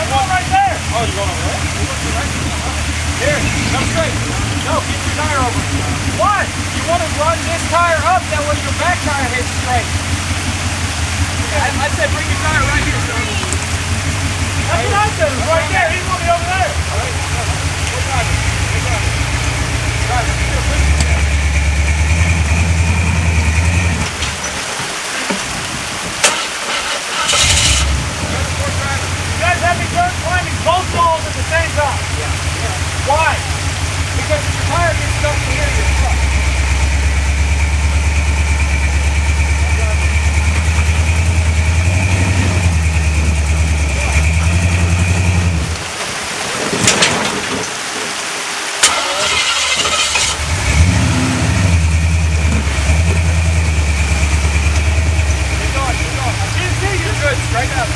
I'm going right there. Oh, you're going over there? Here, come straight. No, get your tire over. Why? You want to run this tire up, that way your back tire hits straight. I said bring your tire right here, son. That's what I said, it's right there. He's going to be over there. All right, we're driving. Driver, get your foot. You guys have me turn climbing both walls at the same time. Yeah. Why? Because if your tire gets stuck in here, you're stuck. Keep going. I can't see you. You're good. Straight up.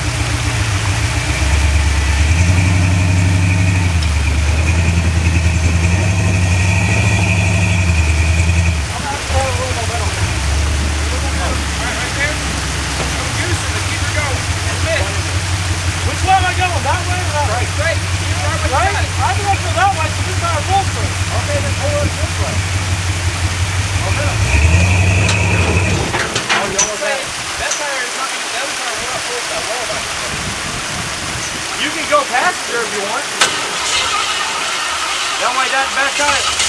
Which way am I going? That way or that way? Straight. Right? I'm going to go that way, so this tire full straight. Okay, then pull it this way. Okay. Oh, you almost had it. That tire is not, the other tire will not pull that wall back. You can go passenger if you want. That way that back tire.